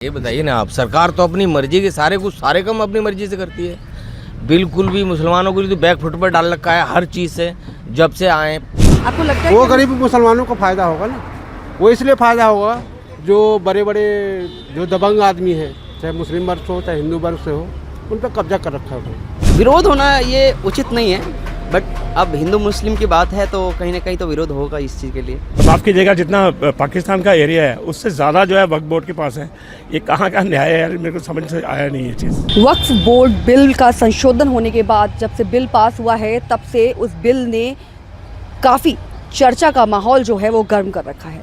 ये बताइए ना आप, सरकार तो अपनी मर्जी के सारे काम अपनी मर्जी से करती है। बिल्कुल भी मुसलमानों के लिए तो बैक फुट पर डाल रखा है हर चीज़ से, जब से आए। आपको लगता है वो गरीब मुसलमानों को फ़ायदा होगा ना, वो इसलिए फ़ायदा होगा जो बड़े बड़े जो दबंग आदमी हैं, चाहे मुस्लिम वर्ग से हो चाहे हिंदू वर्ग से हो, उन पर कब्जा कर रखा है। विरोध होना ये उचित नहीं है, बट अब हिंदू मुस्लिम की बात है तो कहीं ना कहीं तो विरोध होगा इस चीज़ के लिए। माफ़ कीजिएगा, जितना पाकिस्तान का एरिया है उससे ज़्यादा जो है वक्फ बोर्ड के पास है। ये कहाँ का न्याय है यार, मेरे को समझ से आया नहीं ये चीज़। वक्फ बोर्ड बिल का संशोधन होने के बाद जब से बिल पास हुआ है तब से उस बिल ने काफ़ी चर्चा का माहौल जो है वो गर्म कर रखा है।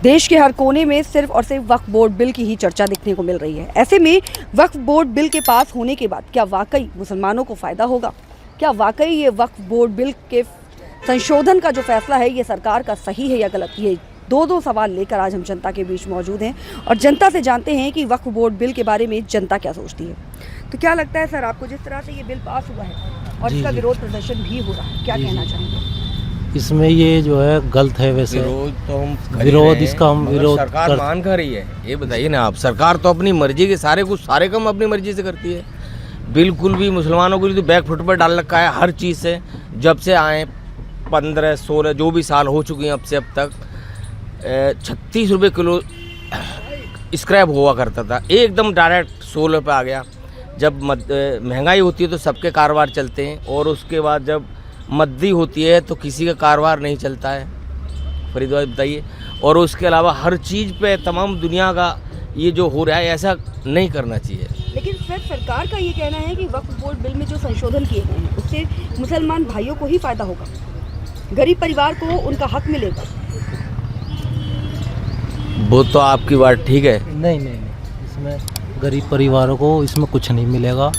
देश के हर कोने में सिर्फ और सिर्फ वक्फ बोर्ड बिल की ही चर्चा देखने को मिल रही है। ऐसे में वक्फ बोर्ड बिल के पास होने के बाद क्या वाकई मुसलमानों को फ़ायदा होगा? क्या वाकई ये वक्फ बोर्ड बिल के संशोधन का जो फैसला है ये सरकार का सही है या गलत? ये दो सवाल लेकर आज हम जनता के बीच मौजूद हैं और जनता से जानते हैं कि वक्फ बोर्ड बिल के बारे में जनता क्या सोचती है। तो क्या लगता है सर आपको, जिस तरह से ये बिल पास हुआ है और इसका विरोध प्रदर्शन भी हो रहा है, क्या कहना चाहेंगे? इसमें ये जो है गलत है। वैसे विरोध तो हम विरोध इसका हम विरोध सरकार मान कर रही है। ये बताइए ना आप, सरकार तो अपनी मर्जी के सारे काम अपनी मर्जी से करती है। बिल्कुल भी मुसलमानों के लिए तो बैक फुट पर डाल रखा है हर चीज़ से, जब से आए 15-16 जो भी साल हो चुके हैं अब से अब तक 36 रुपये किलो स्क्रैप हुआ करता था, एकदम डायरेक्ट 16 पे आ गया। जब महंगाई होती है तो सबके कारोबार चलते हैं, और उसके बाद जब मद्दी होती है तो किसी का कारोबार नहीं चलता है। फरीदाबाद बताइए। और उसके अलावा हर चीज़ पे तमाम दुनिया का ये जो हो रहा है, ऐसा नहीं करना चाहिए। लेकिन सर सरकार का ये कहना है कि वक्फ बोर्ड बिल में जो संशोधन किए गए हैं उससे मुसलमान भाइयों को ही फायदा होगा, गरीब परिवार को उनका हक मिलेगा। वो तो आपकी बात ठीक है। नहीं, इसमें गरीब परिवारों को इसमें कुछ नहीं मिलेगा।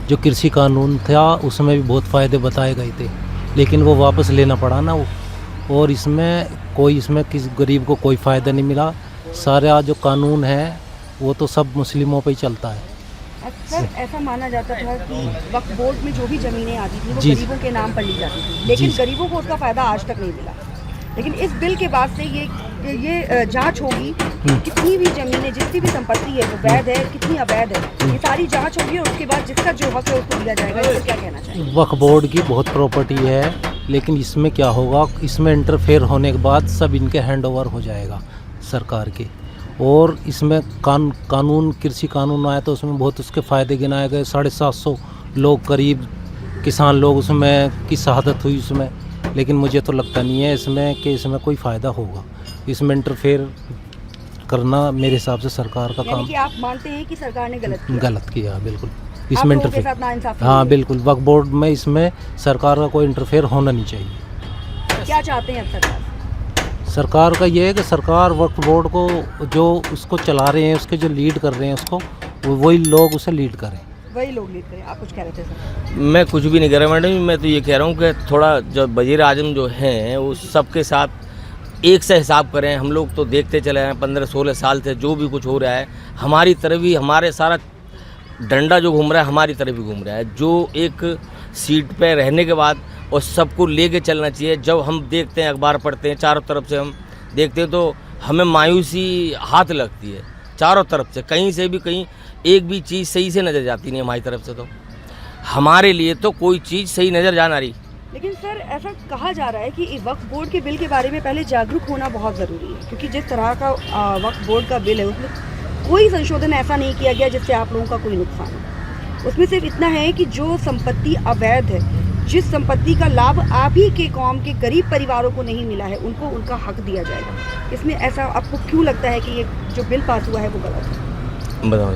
जो कृषि कानून था उसमें भी बहुत फ़ायदे बताए गए थे, लेकिन वो वापस लेना पड़ा ना वो, और इसमें किसी गरीब को कोई फ़ायदा नहीं मिला। सारा जो कानून है वो तो सब मुस्लिमों पे ही चलता है। अक्सर ऐसा माना जाता था कि वक्फ बोर्ड में जो भी ज़मीनें आती थी वो गरीबों के नाम पर ली जाती थी, लेकिन गरीबों को उसका फ़ायदा आज तक नहीं मिला। लेकिन इस बिल के बाद से ये जांच होगी, कितनी भी ज़मीनें, जितनी भी संपत्ति है वो वैध है, कितनी अवैध है, ये सारी जांच होगी और उसके बाद जिसका जो हक है उसको दिया जाएगा। इसको क्या कहना चाहिए? वक्फ बोर्ड की बहुत प्रॉपर्टी है, लेकिन इसमें क्या होगा, इसमें इंटरफेयर होने के बाद सब इनके हैंड ओवर हो जाएगा सरकार के। और इसमें कानून कृषि कानून आया तो उसमें बहुत उसके फ़ायदे गिनाए गए। 750 लोग करीब किसान लोग उसमें की शहादत हुई उसमें, लेकिन मुझे तो लगता नहीं है इसमें कोई फ़ायदा होगा। इसमें इंटरफेयर करना मेरे हिसाब से सरकार का काम। कि आप मानते हैं कि सरकार ने गलत किया? बिल्कुल इसमें इंटरफेयर, हाँ बिल्कुल, वक्फ बोर्ड में इसमें सरकार का कोई इंटरफेयर होना नहीं चाहिए। क्या चाहते हैं अब सरकार का ये है कि सरकार वक्फ बोर्ड को जो उसको चला रहे हैं, उसके जो लीड कर रहे हैं उसको, वही लोग उसे लीड करें। वही लोग लीड करें। आप कुछ कह रहे थे सर? मैं कुछ भी नहीं कह रहा मैडम, मैं तो ये कह रहा हूँ कि थोड़ा जो वज़ीर आज़म जो हैं वो सबके साथ एक से हिसाब करें। हम लोग तो देखते चले हैं 15-16 साल से जो भी कुछ हो रहा है, हमारी तरफ ही हमारे सारा डंडा जो घूम रहा है हमारी तरफ ही घूम रहा है। जो एक सीट पे रहने के बाद और सबको लेके चलना चाहिए। जब हम देखते हैं, अखबार पढ़ते हैं, चारों तरफ से हम देखते हैं तो हमें मायूसी हाथ लगती है। चारों तरफ से कहीं से भी कहीं एक भी चीज़ सही से नज़र जाती नहीं हमारी तरफ से। तो हमारे लिए तो कोई चीज़ सही नज़र जा ना रही। लेकिन सर ऐसा कहा जा रहा है कि वक्फ बोर्ड के बिल के बारे में पहले जागरूक होना बहुत ज़रूरी है, क्योंकि जिस तरह का वक्फ बोर्ड का बिल है उसमें कोई संशोधन ऐसा नहीं किया गया जिससे आप लोगों का कोई नुकसान हो। उसमें सिर्फ इतना है कि जो संपत्ति अवैध है, जिस संपत्ति का लाभ आप ही के कौम के गरीब परिवारों को नहीं मिला है, उनको उनका हक दिया जाएगा। इसमें ऐसा आपको क्यों लगता है कि ये जो बिल पास हुआ है वो गलत है? बताओ।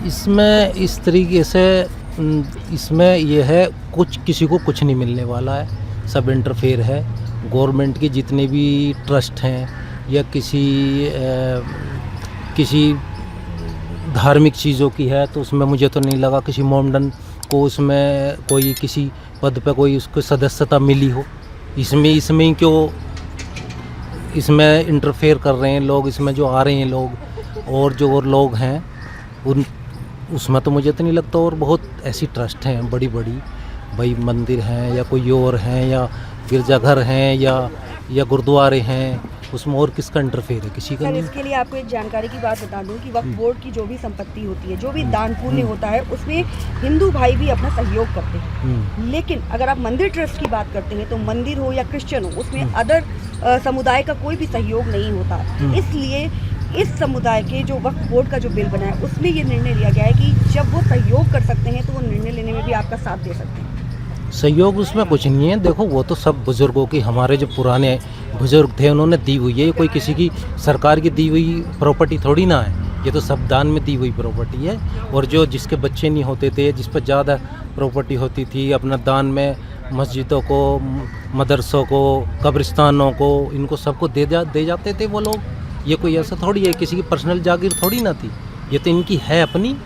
इसमें इस तरीके से इसमें यह है, किसी को कुछ नहीं मिलने वाला है, सब इंटरफेयर है। गवर्नमेंट के जितने भी ट्रस्ट हैं या किसी धार्मिक चीज़ों की है, तो उसमें मुझे तो नहीं लगा किसी मोमडन को उसमें कोई किसी पद पे कोई उसको सदस्यता मिली हो। इसमें क्यों इसमें इंटरफेयर कर रहे हैं लोग, इसमें जो आ रहे हैं लोग और जो और लोग हैं उसमें तो मुझे तो नहीं लगता। और बहुत ऐसी ट्रस्ट हैं बड़ी भाई मंदिर हैं या कोई और हैं या गिरजाघर हैं या या गुरुद्वारे हैं, उसमें और किसका इंटरफेयर है? किसी का सर नहीं। इसके लिए आपको एक जानकारी की बात बता दूं कि वक्फ बोर्ड की जो भी संपत्ति होती है, जो भी दान पुण्य होता है, उसमें हिंदू भाई भी अपना सहयोग करते हैं। लेकिन अगर आप मंदिर ट्रस्ट की बात करते हैं तो मंदिर हो या क्रिश्चियन हो, उसमें अदर समुदाय का कोई भी सहयोग नहीं होता। इसलिए इस समुदाय के जो वक्फ बोर्ड का जो बिल बना है उसमें ये निर्णय लिया गया है कि जब वो सहयोग कर सकते हैं तो वो निर्णय लेने में भी आपका साथ दे सकते हैं। सहयोग उसमें कुछ नहीं है। देखो वो तो सब बुजुर्गों की, हमारे जो पुराने बुजुर्ग थे उन्होंने दी हुई है। ये कोई किसी की सरकार की दी हुई प्रॉपर्टी थोड़ी ना है, ये तो सब दान में दी हुई प्रॉपर्टी है। और जो जिसके बच्चे नहीं होते थे, जिस पर ज़्यादा प्रॉपर्टी होती थी, अपना दान में मस्जिदों को, मदरसों को, कब्रिस्तानों को, इनको सबको दे जाते थे वो लोग। ये कोई ऐसा थोड़ी है, किसी की पर्सनल जागीर थोड़ी ना थी, ये तो इनकी है अपनी।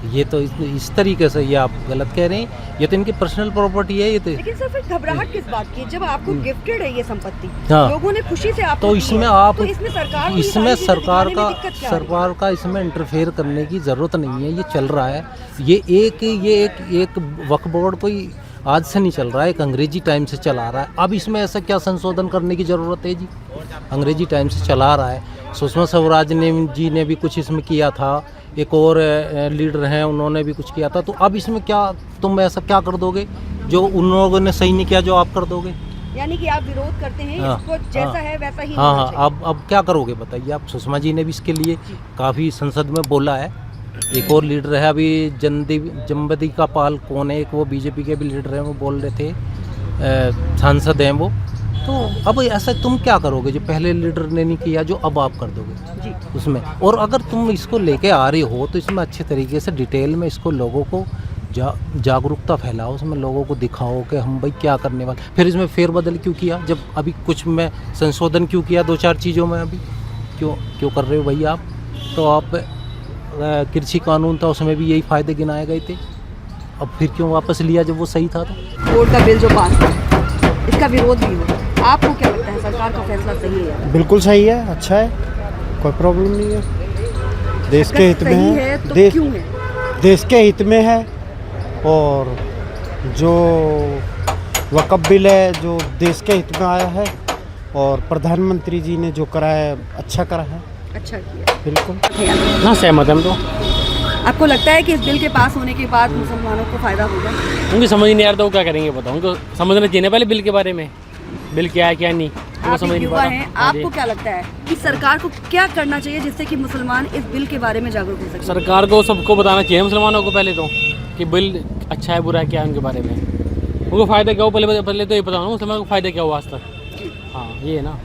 ये तो इस तरीके से ये आप गलत कह रहे हैं, ये तो इनकी पर्सनल प्रॉपर्टी है। ये तो लेकिन सर फिर घबराहट किस बात की है? जब आपको गिफ्टेड है ये संपत्ति, हाँ। लोगों ने खुशी से आपको तो दी इसमें है, आप तो इसमें सरकार को ये इसमें सारी चीजें सरकार दिखाने का में दिक्कत क्या है? सरकार का इसमें इंटरफेयर करने की ज़रूरत नहीं है। ये चल रहा है, ये एक वक्फ बोर्ड कोई आज से नहीं चल रहा है, एक अंग्रेजी टाइम से चला रहा है। अब इसमें ऐसा क्या संशोधन करने की ज़रूरत है जी? अंग्रेजी टाइम से चला रहा है। सुषमा स्वराज जी ने भी कुछ इसमें किया था, एक और लीडर हैं उन्होंने भी कुछ किया था। तो अब इसमें क्या तुम ऐसा क्या कर दोगे जो उन लोगों ने सही नहीं किया जो आप कर दोगे? यानी कि आप विरोध करते हैं, हाँ, इसको जैसा हाँ, है वैसा ही हाँ होना हाँ। चाहिए। अब क्या करोगे बताइए आप? सुषमा जी ने भी इसके लिए काफ़ी संसद में बोला है। एक और लीडर है अभी जम्बदिका पाल, कौन है, एक वो बीजेपी के भी लीडर हैं, वो बोल रहे थे, सांसद हैं वो। तो अब ऐसा तुम क्या करोगे जो पहले लीडर ने नहीं किया, जो अब आप कर दोगे जी। उसमें? और अगर तुम इसको लेके आ रहे हो तो इसमें अच्छे तरीके से डिटेल में इसको लोगों को जागरूकता फैलाओ, उसमें लोगों को दिखाओ कि हम भाई क्या करने वाले। फिर इसमें फेरबदल क्यों किया? जब अभी कुछ में संशोधन क्यों किया? 2-4 चीज़ों में अभी क्यों कर रहे हो भैया आप? तो आप कृषि कानून था उसमें भी यही फ़ायदे गिनाए गए थे, अब फिर क्यों वापस लिया जब वो सही था? तो बोर्ड का बिल जो पास है, इसका विरोध भी हो, आपको क्या लगता है सरकार का फैसला सही है? बिल्कुल सही है, अच्छा है, कोई प्रॉब्लम नहीं है। देश के हित में सही है, है तो क्यों है? देश के हित में है। और जो वक़्फ़ बिल है जो देश के हित में आया है, और प्रधानमंत्री जी ने जो करा है अच्छा करा है। अच्छा किया, बिल्कुल हाँ सहमत हम तो। आपको लगता है कि इस बिल के पास होने के बाद मुसलमानों को फायदा होगा? उनकी समझ नहीं आ रहा तो वो क्या करेंगे बताओ? उनको समझना चाहिए ना पहले बिल के बारे में, बिल क्या है क्या नहीं, उनको आप समझ एक नहीं युवा पा हैं, रहा। आपको क्या लगता है कि सरकार को क्या करना चाहिए जिससे कि मुसलमान इस बिल के बारे में जागरूक हो सके? सरकार को सबको बताना चाहिए मुसलमानों को पहले तो कि बिल अच्छा है बुरा है क्या है उनके बारे में, उनको फ़ायदा क्या हो पहले तो ये बताओ ना मुसलमान को फ़ायदा क्या हुआ आज तक। हाँ ये है ना।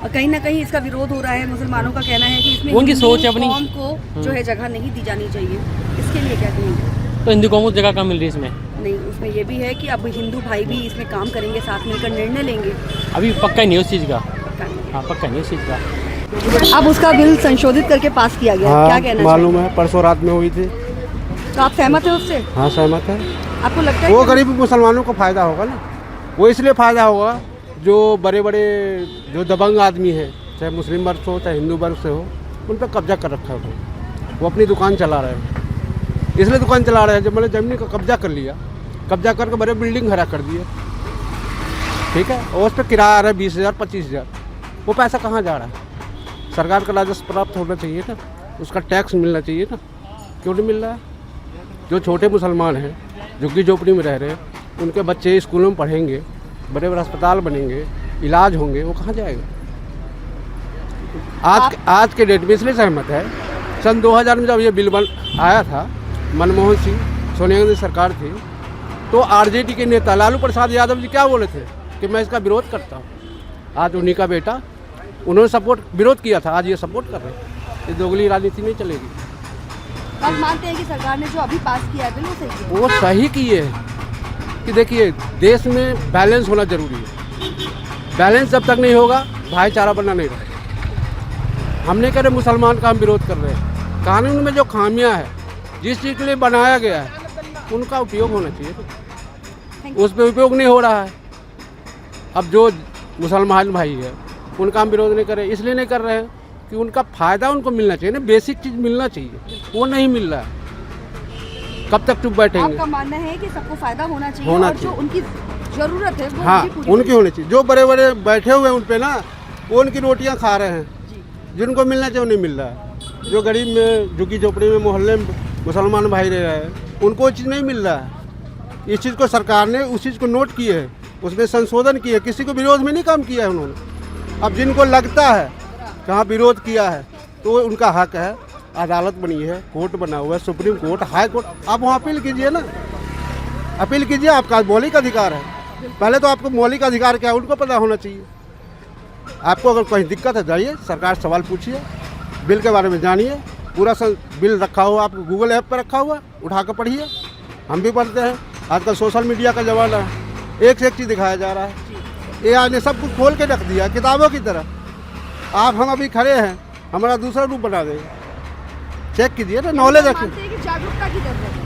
और कहीं ना कहीं इसका विरोध हो रहा है, मुसलमानों का कहना है कि इसमें उनकी हिंदू सोच अपनी- कौम को जो है जगह नहीं दी जानी चाहिए। इसके लिए क्या कहेंगे? तो हिंदू कौम को जगह कम मिल रही है इसमें? नहीं, उसमें ये भी है कि अब हिंदू भाई भी इसमें काम करेंगे, साथ मिलकर निर्णय लेंगे। अभी पक्का नहीं है उस चीज़ का। पक्का नहीं हाँ पक्का नहीं है उस चीज़ का। अब उसका बिल संशोधित करके पास किया गया, क्या कहना मालूम है, परसों रात में हुई थी। चाहिए? तो आप सहमत हैं उससे? हाँ सहमत है। आपको लगता है वो कि- गरीब मुसलमानों को फ़ायदा होगा ना, वो इसलिए फ़ायदा होगा जो बड़े बड़े जो दबंग आदमी है, चाहे मुस्लिम वर्ग से हो चाहे हिंदू वर्ग से हो, उन पर कब्जा कर रखा है। वो अपनी दुकान चला रहे हैं, इसलिए दुकान चला रहे हैं। जब मैंने ज़मीन का कब्जा कर लिया, कब्जा करके बड़े बिल्डिंग खड़ा कर दिए, ठीक है, और उस पर किराया आ रहा है 20,000 25,000। वो पैसा कहाँ जा रहा है? सरकार का राजस्व प्राप्त होना चाहिए ना, उसका टैक्स मिलना चाहिए ना, क्यों नहीं मिल रहा है? जो छोटे मुसलमान हैं, झुग्गी झोपड़ी में रह रहे हैं, उनके बच्चे स्कूलों में पढ़ेंगे, बड़े बड़े अस्पताल बनेंगे, इलाज होंगे, वो कहाँ जाएगा? आज के डेट में इसलिए सहमत है। सन 2000 में जब ये बिल आया था, मनमोहन सिंह सोनिया गांधी सरकार थी, तो आरजेडी के नेता लालू प्रसाद यादव जी क्या बोले थे कि मैं इसका विरोध करता हूँ। आज उन्हीं का बेटा, उन्होंने विरोध किया था, आज ये सपोर्ट कर रहे हैं। ये दोगली राजनीति नहीं चलेगी। आप मानते हैं कि सरकार ने जो अभी पास किया है बिल वो सही किया? वो सही किए है कि देखिए, देश में बैलेंस होना जरूरी है। बैलेंस जब तक नहीं होगा, भाईचारा बना नहीं रहेगा। हम नहीं कर रहे मुसलमान का हम विरोध कर रहे हैं। कानून में जो खामियां है, जिस चीज़ के लिए बनाया गया है, उनका उपयोग होना चाहिए। उस पर उपयोग नहीं हो रहा है। अब जो मुसलमान भाई है, उनका हम विरोध नहीं कर रहे, इसलिए नहीं कर रहे हैं कि उनका फ़ायदा उनको मिलना चाहिए ना, बेसिक चीज़ मिलना चाहिए, वो नहीं मिल रहा है। कब तक चुप बैठेंगे? आपका मानना है कि सबको फायदा होना चाहिए, होना और जो चाहिए। उनकी जरूरत है वो हाँ उनकी पूरी उनकी होनी चाहिए। जो बड़े बड़े बैठे हुए हैं उन पे ना, वो उनकी रोटियां खा रहे हैं, जिनको मिलना चाहिए उन्हें मिल रहा है। जो गरीब में झुग्गी झोपड़ी में मोहल्ले में मुसलमान भाई रह रहे हैं, उनको वो चीज़ नहीं मिल रहा है। इस चीज़ को सरकार ने उस चीज़ को नोट किए है, उसमें संशोधन किए, किसी को विरोध में नहीं काम किया है उन्होंने। अब जिनको लगता है कहाँ विरोध किया है तो उनका हक है, अदालत बनी है, कोर्ट बना हुआ है, सुप्रीम कोर्ट, हाई कोर्ट, आप वहाँ अपील कीजिए ना, अपील कीजिए, आपका मौलिक अधिकार है। पहले तो आपको मौलिक अधिकार क्या है उनको पता होना चाहिए। आपको अगर कोई दिक्कत है जाइए सरकार सवाल पूछिए, बिल के बारे में जानिए, पूरा बिल रखा हुआ आपको गूगल ऐप पर रखा हुआ, उठा कर पढ़िए। हम भी पढ़ते हैं, आजकल सोशल मीडिया का ज़माना है, एक से एक चीज़ दिखाया जा रहा है। AI ने सब कुछ खोल के रख दिया किताबों की तरह। आप हम अभी खड़े हैं, हमारा दूसरा रूप बना देगा। चेक कीजिए ना, नॉलेज रखिए। मानते हैं कि जागरूकता की जरूरत है।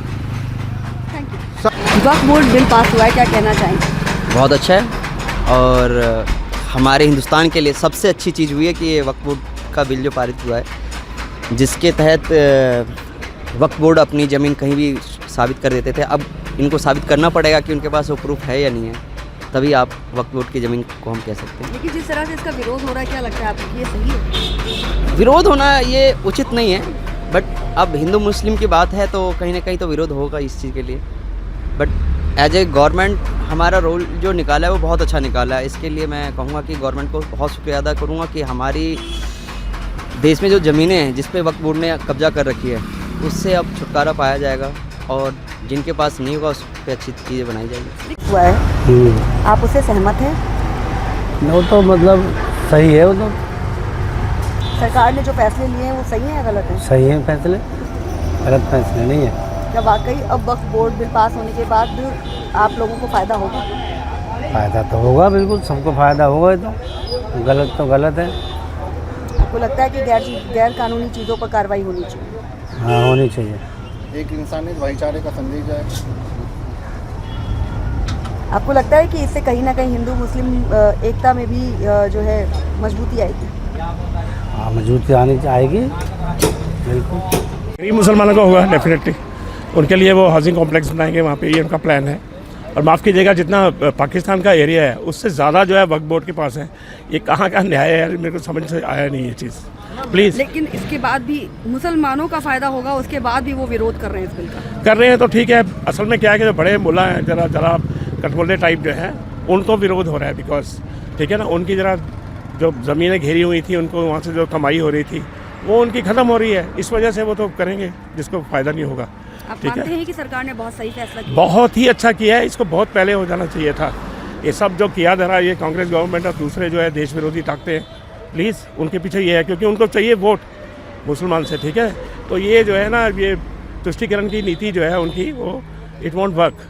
Thank you. Waqf board bill pass हुआ है, क्या कहना चाहेंगे? बहुत अच्छा है और हमारे हिंदुस्तान के लिए सबसे अच्छी चीज़ हुई है कि ये वक्फ बोर्ड का बिल जो पारित हुआ है, जिसके तहत वक्फ बोर्ड अपनी ज़मीन कहीं भी साबित कर देते थे। अब इनको साबित करना पड़ेगा कि उनके पास वो प्रूफ है या नहीं है, तभी आप वक्फ बोर्ड की ज़मीन को हम कह सकते हैं। लेकिन जिस तरह से इसका विरोध हो रहा है, क्या लगता है आपको कि ये सही है? विरोध होना ये उचित नहीं है, बट अब हिंदू मुस्लिम की बात है तो कहीं ना कहीं तो विरोध होगा इस चीज़ के लिए। बट एज ए गवर्नमेंट हमारा रोल जो निकाला है वो बहुत अच्छा निकाला है। इसके लिए मैं कहूँगा कि गवर्नमेंट को बहुत शुक्रिया अदा करूँगा कि हमारी देश में जो ज़मीनें हैं जिस पे वक्फ बोर्ड ने कब्जा कर रखी है, उससे अब छुटकारा पाया जाएगा और जिनके पास नहीं होगा उस पर अच्छी चीज़ें बनाई जाएंगी। हुआ है, आप उससे सहमत हैं? वो तो मतलब सही है, वो तो सरकार ने जो फैसले लिए हैं वो सही है या गलत है? सही है फैसले, गलत फैसले नहीं है। क्या वाकई अब वक्फ बोर्ड बिल पास होने के बाद आप लोगों को फ़ायदा होगा? फ़ायदा तो होगा, बिल्कुल सबको फ़ायदा होगा। ये तो गलत तो गलत है। आपको लगता है कि गैर कानूनी चीज़ों पर कार्रवाई होनी चाहिए? हाँ होनी चाहिए। एक इंसानियत भाईचारे का संदेश जाए। आपको लगता है कि इससे कहीं ना कहीं हिंदू मुस्लिम एकता में भी जो है मजबूती आएगी? हाँ मजबूती आनी आएगी बिल्कुल। गरीब मुसलमानों का होगा डेफिनेटली, उनके लिए वो हाउसिंग कॉम्प्लेक्स बनाएंगे वहाँ पे, ये उनका प्लान है। और माफ़ कीजिएगा, जितना पाकिस्तान का एरिया है उससे ज़्यादा जो है वक्फ बोर्ड के पास है। ये कहाँ का न्याय है यार, मेरे को समझ से आया नहीं ये चीज़, प्लीज़। लेकिन इसके बाद भी मुसलमानों का फ़ायदा होगा, उसके बाद भी वो विरोध कर रहे हैं इस बिल का। कर रहे हैं तो ठीक है। असल में क्या है कि जो बड़े मुल्ला हैं, जरा कटोले टाइप जो है, उनको विरोध हो रहा है। बिकॉज ठीक है ना, उनकी जरा जो ज़मीनें घेरी हुई थी, उनको वहाँ से जो कमाई हो रही थी वो उनकी ख़त्म हो रही है। इस वजह से वो तो करेंगे जिसको फ़ायदा नहीं होगा। आप ठीक मानते है, हैं कि सरकार ने बहुत सही फैसला किया? बहुत ही अच्छा किया है, इसको बहुत पहले हो जाना चाहिए था। ये सब जो किया जा रहा है, ये कांग्रेस गवर्नमेंट और दूसरे जो है देश विरोधी ताकतें, प्लीज़ उनके पीछे ये है, क्योंकि उनको चाहिए वोट मुसलमान से। ठीक है, तो ये जो है ना, ये तुष्टीकरण की नीति जो है उनकी, वो इट वॉन्ट वर्क।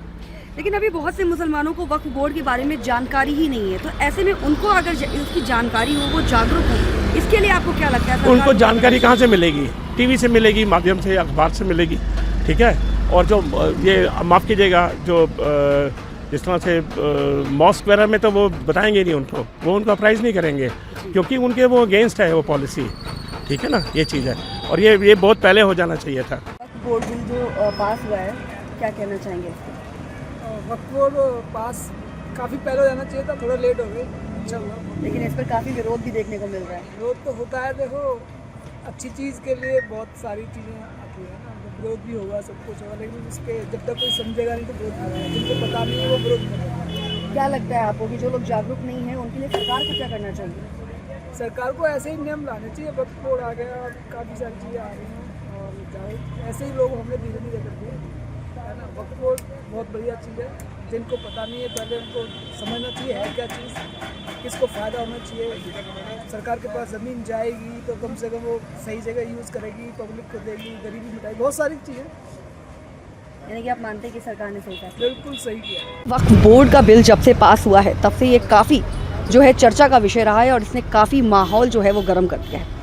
लेकिन अभी बहुत से मुसलमानों को वक्फ बोर्ड के बारे में जानकारी ही नहीं है, तो ऐसे में उनको अगर उसकी जानकारी हो, वो जागरूक हो, इसके लिए आपको क्या लगता है? उनको जानकारी कहाँ से मिलेगी? टीवी से मिलेगी, माध्यम से, अखबार से मिलेगी। ठीक है, और जो ये माफ़ कीजिएगा, जो जिस तरह से मॉस्क वगैरह में तो वो बताएंगे नहीं उनको, वो उनको अप्राइज़ नहीं करेंगे, क्योंकि उनके वो अगेंस्ट है वो पॉलिसी। ठीक है ना, ये चीज़ है, और ये बहुत पहले हो जाना चाहिए था। वक्फ बोर्ड बिल जो पास हुआ है, क्या कहना चाहेंगे? वक्फ बोर्ड पास काफ़ी पहले हो जाना चाहिए था, थोड़ा लेट हो गई, अच्छा हुआ। लेकिन इस पर काफ़ी विरोध भी देखने को मिल रहा है। विरोध तो होता है, देखो अच्छी चीज़ के लिए बहुत सारी चीज़ें आती हैं ना, विरोध भी होगा, सब कुछ होगा, लेकिन इसके जब तक कोई समझेगा नहीं तो विरोध नहीं होगा। जिनको पता नहीं है वो विरोध करेगा। क्या लगता है आपको कि जो लोग जागरूक नहीं हैं उनके लिए सरकार को क्या करना चाहिए? सरकार को ऐसे ही नियम लाने चाहिए। वक्फ बोर्ड आ गया और काफ़ी सारी चीज़ें आ रही हैं, और ऐसे ही लोग होंगे धीरे धीरे करके, है ना। वक्फ बोर्ड बहुत बढ़िया चीज़ है, जिनको पता नहीं है पहले उनको समझना चाहिए है क्या चीज़, किसको फ़ायदा होना चाहिए। सरकार के पास ज़मीन जाएगी तो कम से कम वो सही जगह यूज़ करेगी, पब्लिक को देगी, गरीबी मिटाएगी, बहुत सारी चीज़ें। यानी कि आप मानते हैं कि सरकार ने सही फैसला? बिल्कुल सही किया। वक्फ बोर्ड का बिल जब से पास हुआ है तब से ये काफ़ी जो है चर्चा का विषय रहा है और इसने काफ़ी माहौल जो है वो गर्म कर दिया है।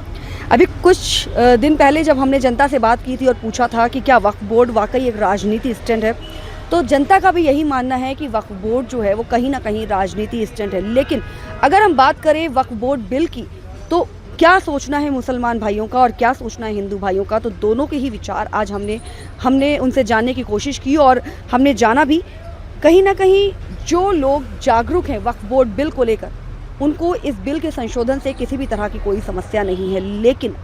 अभी कुछ दिन पहले जब हमने जनता से बात की थी और पूछा था कि क्या वक्फ बोर्ड वाकई एक राजनीति स्टंट है, तो जनता का भी यही मानना है कि वक्फ बोर्ड जो है वो कहीं ना कहीं राजनीति स्टंट है। लेकिन अगर हम बात करें वक्फ बोर्ड बिल की, तो क्या सोचना है मुसलमान भाइयों का और क्या सोचना है हिंदू भाइयों का, तो दोनों के ही विचार आज हमने उनसे जानने की कोशिश की और हमने जाना भी। कहीं ना कहीं जो लोग जागरूक हैं वक्फ बोर्ड बिल को लेकर, उनको इस बिल के संशोधन से किसी भी तरह की कोई समस्या नहीं है, लेकिन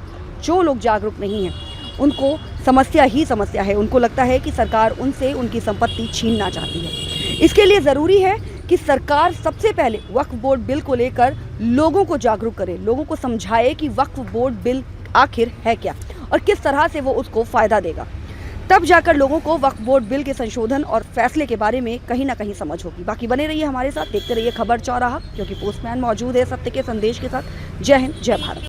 जो लोग जागरूक नहीं हैं उनको समस्या ही समस्या है। उनको लगता है कि सरकार उनसे उनकी संपत्ति छीनना चाहती है। इसके लिए ज़रूरी है कि सरकार सबसे पहले वक्फ बोर्ड बिल को लेकर लोगों को जागरूक करे, लोगों को समझाए कि वक्फ बोर्ड बिल आखिर है क्या और किस तरह से वो उसको फ़ायदा देगा। तब जाकर लोगों को वक्फ बोर्ड बिल के संशोधन और फैसले के बारे में कहीं ना कहीं समझ होगी। बाकी बने रहिए हमारे साथ, देखते रहिए खबर चौराहा, क्योंकि पोस्टमैन मौजूद है सत्य के संदेश के साथ। जय हिंद, जय भारत।